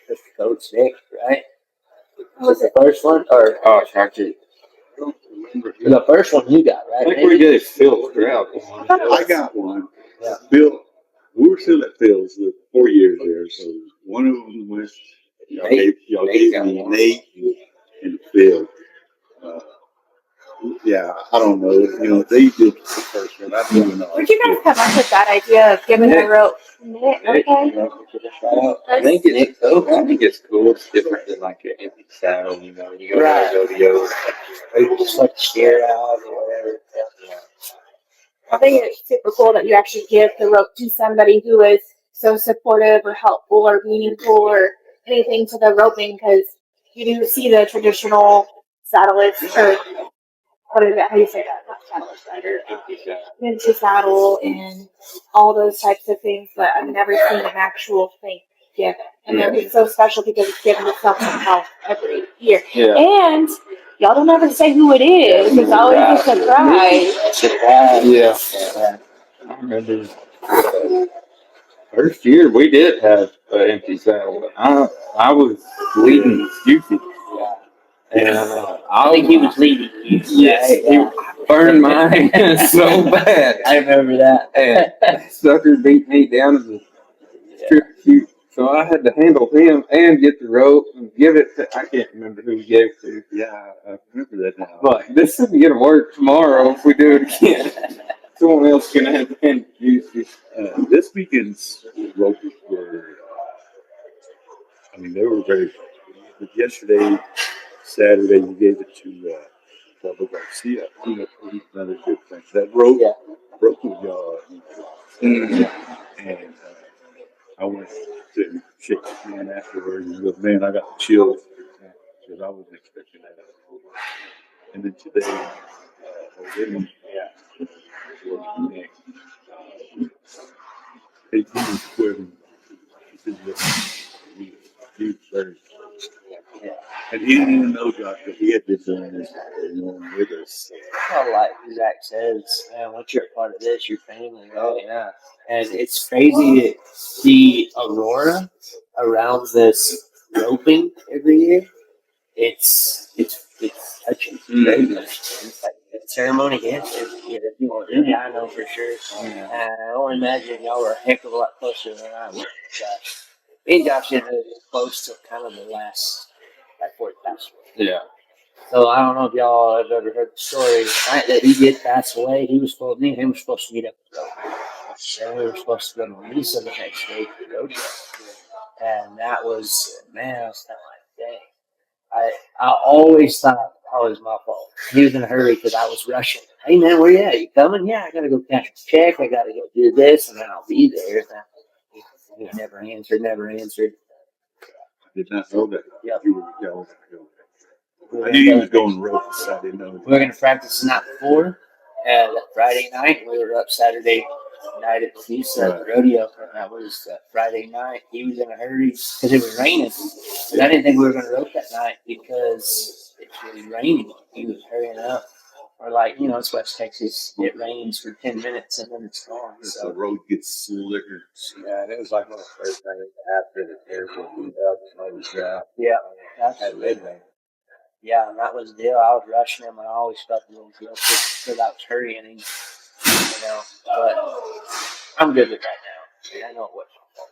The coach Nick, right? Was it the first one? Or Oh, actually, I don't remember. the first one you got, I right? think we gave Phil Stroud one. I got one. Yeah. Bill, we were still at Phil's the 4 years there, so one of them was y'all Nate. gave me Nate and Phil. Uh, yeah, I don't know. You know, they did the first one. I didn't know. Where'd you guys come up with that idea of giving the rope? Nick, Okay. I think it's cool. It's different than like an empty saddle, you know. You go Right. to rodeo. Or you just like steer out or whatever. I think it's super cool that you actually give the rope to somebody who is so supportive or helpful or meaningful or anything to the roping, because you do see the traditional saddleists, or what is it? How do you say that? Not saddleists, right? Or vintage saddle and all those types of things, but I've never seen an actual thing given. And it's so special because it's given to self-help every year. Yeah. And y'all don't ever say who it is. It's always a surprise. Yeah. I remember first year we did have an empty saddle, but I was leading Juicy. And I think he was leading you. Yes, Right? he burned my hand so bad. I remember that. And sucker beat me down to the strip shoot. So I had to handle him and get the rope and give it to, I can't remember who we gave it to. Yeah, I remember that now. But this isn't going to work tomorrow if we do it again. Someone else is going to have to hand Juicy. This weekend's ropers were, I mean, they were very, but yesterday, Saturday, you gave it to Bubba Garcia. He's another good friend. That rope broke his jaw. And I went to shake his hand afterwards and he goes, man, I got the chills. Because I wasn't expecting that. And then today, he was quitting. He was very, and he didn't even know Josh because he had been doing this with us. Well, like Zach says, man, once you're a part of this, your family. Oh yeah, and it's crazy to see Aurora around this roping every year. It's touching. It's like the ceremony ends. Yeah, I know for sure. I don't imagine y'all were a heck of a lot closer than I was. Josh. Me and Josh didn't really get close to kind of the last, like 40 passed away. Yeah. So I don't know if y'all have ever heard the story. The night that he did pass away, he was supposed, me and him were supposed to meet up the road. And we were supposed to go to Lisa the next day for the rodeo. And that was, man, I was kind of like, dang. I always thought it was my fault. He was in a hurry because I was rushing. Hey man, where you at? You coming? Yeah, I gotta go cash the check. I gotta go do this, and then I'll be there. He never answered. I did not know that. Yep. You were going. I knew he was going ropes. I didn't know. We were gonna practice the night before, and Friday night we were up Saturday night at the rodeo. And that was Friday night. He was in a hurry because it was raining. And I didn't think we were gonna rope that night because it was raining. He was hurrying up. Or like, it's West Texas. It rains for 10 minutes and then it's gone. So the road gets slicker. Yeah, and it was like one of the first things after the airport was out. Yeah. At midnight. Yeah, and that was the deal. I was rushing him, and I always felt a little guilty because I was hurrying him, But I'm good with that now. I know it wasn't my fault.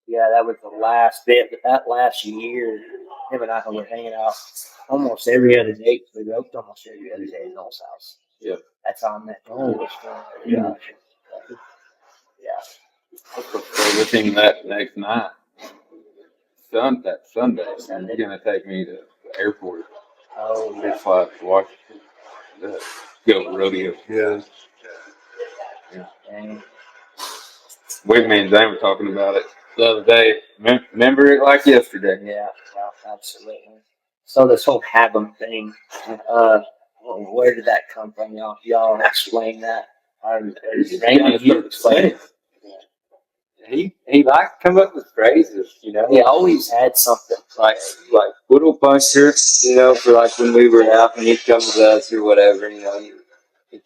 Yeah, that was the last bit. But that last year, him and I were hanging out almost every other day. We roped almost every other day in Noel's house. Yeah. That's how I met Noel. Yeah. With him that next night. That Sunday, and you're gonna take me to the airport. Oh, yeah. Fly to Washington. Go rodeo. Yeah. And Whitman and Zane were talking about it the other day. Remember it like yesterday. Yeah, absolutely. So this whole have 'em thing, where did that come from? Y'all explain that. Randy, you explain it. He liked to come up with phrases, you know. He always had something. like PURO puncher, you know, for like when we were out and he'd come with us or whatever, you know, you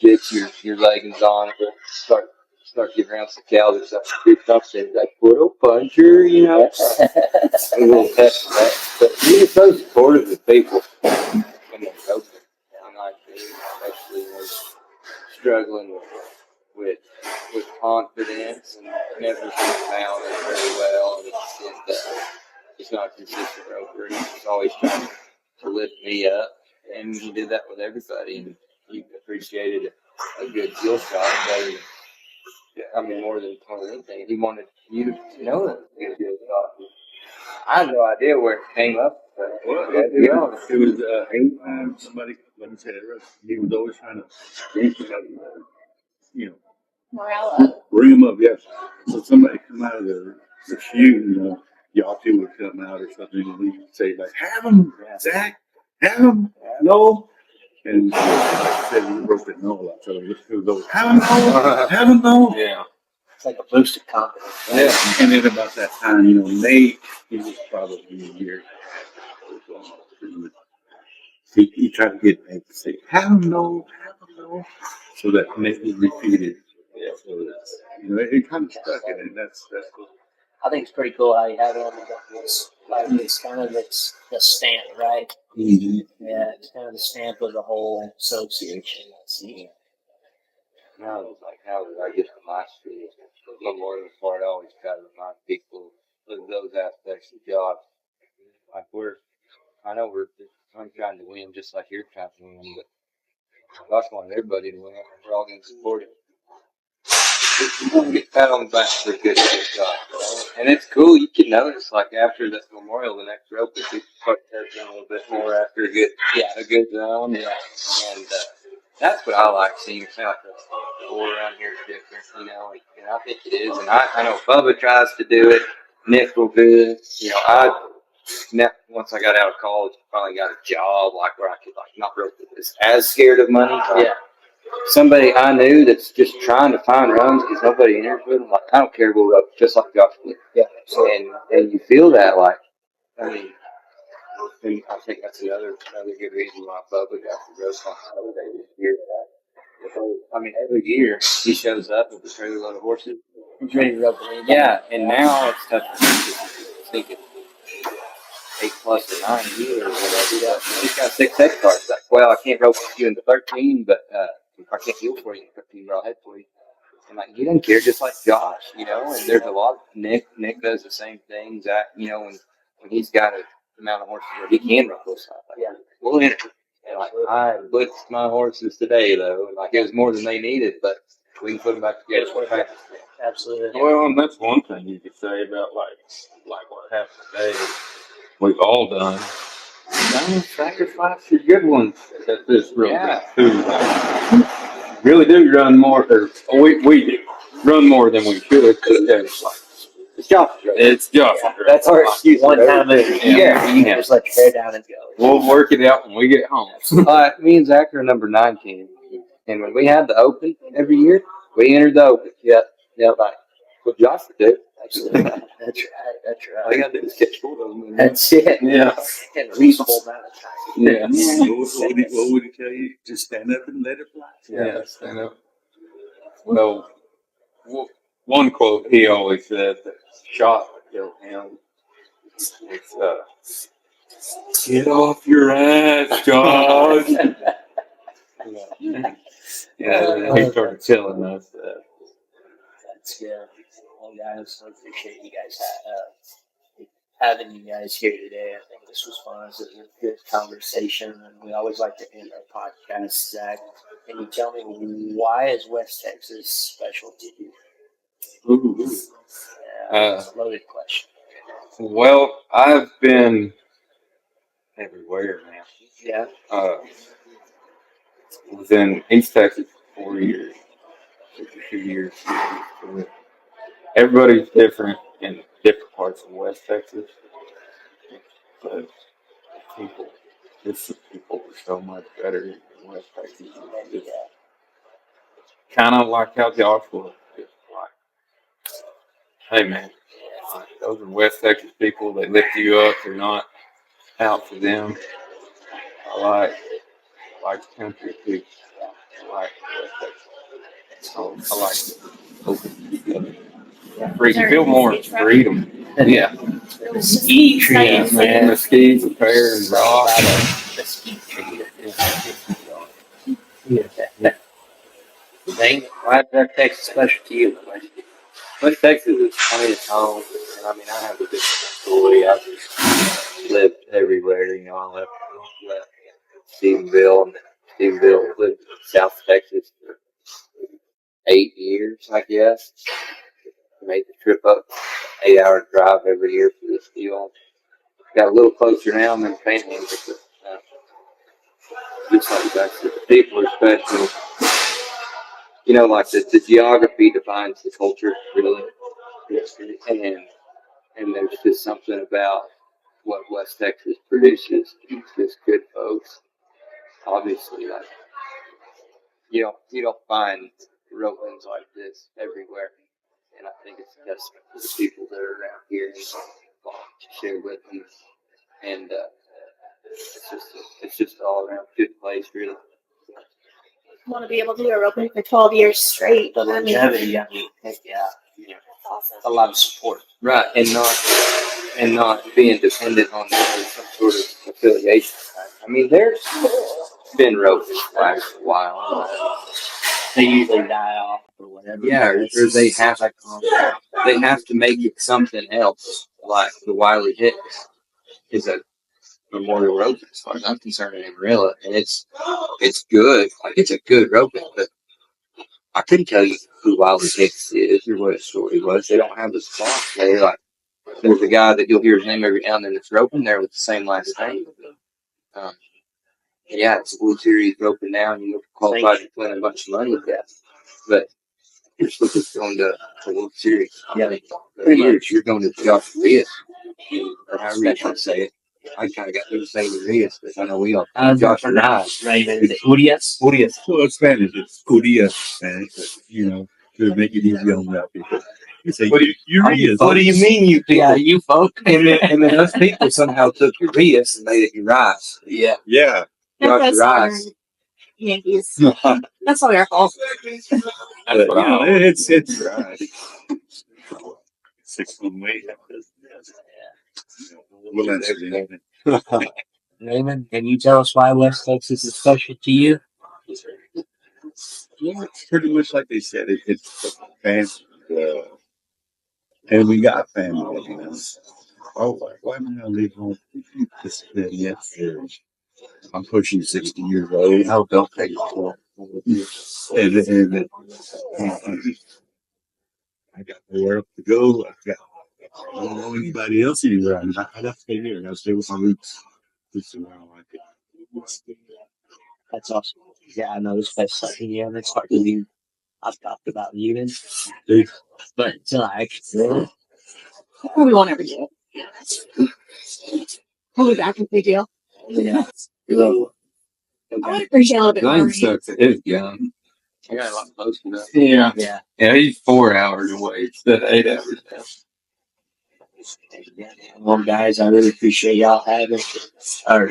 get your leggings on, but start getting around some cows or something, do something like PURO puncher, you know. A little test of that. But he was so supportive of people when they're open. And like especially when they're struggling with confidence and never been found it very well. And it's not a consistent roper. He's always trying to lift me up, and he did that with everybody. And he appreciated a good kill shot better than, I mean, more than anything. He wanted you to know that it was a good shot. I had no idea where it came up. But Well, yeah, it was somebody. Let me say it. He was always trying to, you know, Morale up. bring him up. Yes. So somebody come out of the chute, and y'all two would come out or something, and we'd say like, "Have him, Zach. Have him, no." And like I said, we wrote it no a lot. So it was always, "Have him, no. Have him, no." Yeah. It's like a boost of confidence. Right? Yeah. And then about that time, Nate, he was probably a year. He tried to get Nate to say, "Have him, no. Have him, no." So that Nate would repeat it. Yeah. So it kind of stuck in it. That's cool. I think it's pretty cool how you have it on the buckles. Like it's kind of the stamp, right? Mm-hmm. Yeah, it's kind of the stamp of the whole association. Now it's like, how did I get to my street? For the Memorial part, I always try to remind people of those aspects of the job. Like I'm trying to win just like you're trying to win, but I just want everybody to win. We're all going to support it. You want to get pat on the back for a good job, and it's cool. You can notice, like after this Memorial, the next rope, people start testing a little bit more after a good round, and that's what I like seeing. It's not the war around here is different, and I think it is. And I know Bubba tries to do it. Nick will do it. Once I got out of college, finally got a job like where I could not really as scared of money. Yeah. Somebody I knew that's just trying to find runs because nobody enters with them. Like I don't care who up, just like Josh did. Yeah. And you feel that and I think that's another good reason why Bubba got the roast on Saturday this year. Every year he shows up with a trailer load of horses. He's ready to rub the lead. Yeah, and now it's tough to think it 8 plus or 9 years or whatever. Yeah. He's got 6 head cards. Like, well, I can't rope you into 13, but I can't heal for you in 13, but I'll head for you. And he doesn't care, just like Josh, and there's a lot of Nick does the same thing. Zach, when he's got an amount of horses where he can rope those stuff. We'll enter. And I blitzed my horses today though. It was more than they needed, but we can put them back together. Absolutely. Well, and that's one thing you could say about like what happened today. We've all done. Don't sacrifice your good ones at this real too. Really do run more, or we do run more than we should. It's Josh. It's Josh. That's our excuse. One time a year, you can just let your hair down and go. We'll work it out when we get home. Me and Zach are number 9 team, and when we had the Open every year, we entered the Open. Yep. What Josh would do. Absolutely. That's right. All you gotta do is catch 4 of them. That's it. Yeah. And a reasonable amount of time. Yeah. What would he tell you? Just stand up and let it fly. Yeah. Stand up. Well, one quote he always said that shot would kill him. It's get off your ass, Josh. He started telling us that. That's good. Well, guys, I appreciate you guys having you guys here today. I think this was fun. It was a good conversation, and we always like to end our podcast. Zach, can you tell me why is West Texas special to you? Ooh. That's a loaded question. Well, I've been everywhere, man. Yeah. Was in East Texas for 4 years, 2 years. everybody's different in different parts of West Texas, but people, just the people are so much better in West Texas. It's kind of like how Josh was. It's like, hey man, like, those are West Texas people. They lift you up. They're not out for them. I like the country too. I like West Texas. I like open. Free, feel more freedom. Yeah. Mesquite Yeah, man. Mesquite, the pears, rock. Yeah. Dang, why is that Texas special to you? West Texas is, I mean, it's home. And I mean, I have a good story. I just lived everywhere. You know, I left Stephenville. Stephenville lived in South Texas for 8 years, I guess. Made the trip up, 8-hour drive every year for this deal. Got a little closer now. I'm in Panhandle, but just like that, the people are special. You know, like the geography defines the culture, really. And there's just something about what West Texas produces. It's just good folks. Obviously, like you don't find Rowan's like this everywhere. And I think it's a testament to the people that are around here and to share with them. And it's just all around good place, really. Want to be able to do a roping for 12 years straight. The longevity, heck yeah. Awesome. A lot of support. Right, and not being dependent on some sort of affiliation. I mean, there's been roping flags for a while. They usually die off or whatever. Yeah, or they have to make it something else, like the 𝙒𝙬𝙎𝙏 is a memorial roping, as far as I'm concerned, in Amarillo, and it's good. Like, it's a good roping, but I couldn't tell you who 𝙒𝙬𝙎𝙏 is or what his story was. They don't have the spot. They like, there's a guy that you'll hear his name every now and then that's roping there with the same last name. Yeah, it's a World Series roping now, and you're qualified to win a bunch of money with that. But you're supposed to going to the World Series. Yeah, You're going to Josh Urias, or however you want to say it. I kind of got to say Urias, but I know we all Josh Urias. Raven. Urias. Urias. Well, it's Spanish. It's Urias, Spanish. But, you know, to make it easy on that people. You say Urias. What do you mean, you people? Yeah, you folk. And then those people somehow took Urias and made it Urias. Yeah. Yeah. Josh Urias. Yankees. That's all your fault. But, yeah, it's right. 6 1 weight. Well, that's it. Raymond, can you tell us why West Texas is special to you? Yeah, it's pretty much like they said. It's family. And we got family. You know? Oh, why am I gonna leave home? Yes, I'm pushing 60 years old. Oh, don't take it. And I got nowhere else to go. I don't know anybody else anywhere. I'd have to stay here. I gotta stay with my roots. This is where I like it. That's awesome. Yeah, I know this place sucking. Yeah, that's hard to do. I've talked about leaving, Dude. but until I actually, We won't ever do it. We'll be back if we do. yeah. I would appreciate a little bit more. Glenn sucks at his gun. I got a lot close to that. Yeah. Yeah. Yeah, he's 4 hours away instead of 8 hours now. Well, guys, I really appreciate y'all having, or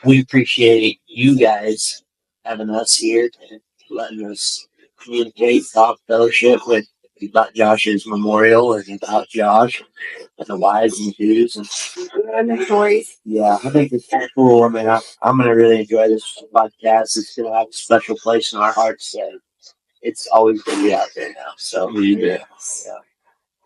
we appreciate you guys having us here and letting us communicate, talk, fellowship with about Josh's memorial and about Josh and the whys and whos and The stories. yeah, I think it's pretty cool. I mean, I'm gonna really enjoy this podcast. It's gonna have a special place in our hearts, and it's always gonna be out there now. So You bet. yeah.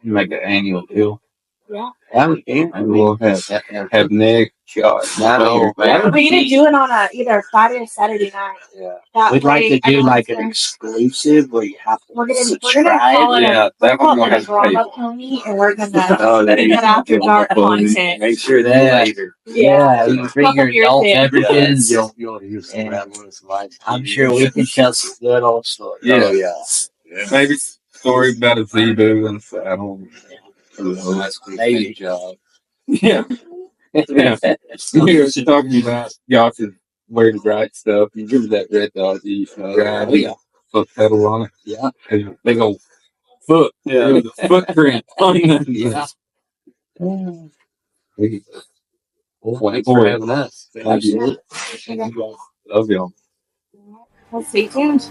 Make an annual deal. Yeah, we can. And we'll have Nick, Josh, Not Joe, here. We need to do it on either Friday or Saturday night. Yeah. That We'd like way to do like an everyone's exclusive where you have to We're gonna subscribe. call it Yeah, we're that gonna one call it gonna a have to drama pony, and we're gonna Oh, that get after dark content. Make sure that later. Yeah, you can bring your adult beverages. You'll hear some And ramblings, lights. I'm sure we can tell some good old stories. Yeah. Oh, yeah. Yeah. maybe story about a zebu and a saddle. That's a Maybe. good job. Yeah. Yeah. You're talking about Josh's wear the right stuff. You give that red dog you used to ride. Oh, yeah. Foot pedal on it. Yeah. And a big old foot. Yeah. It was a footprint on the Yeah. Well, Well, thanks for having us. Absolutely. Love y'all. Well, stay tuned.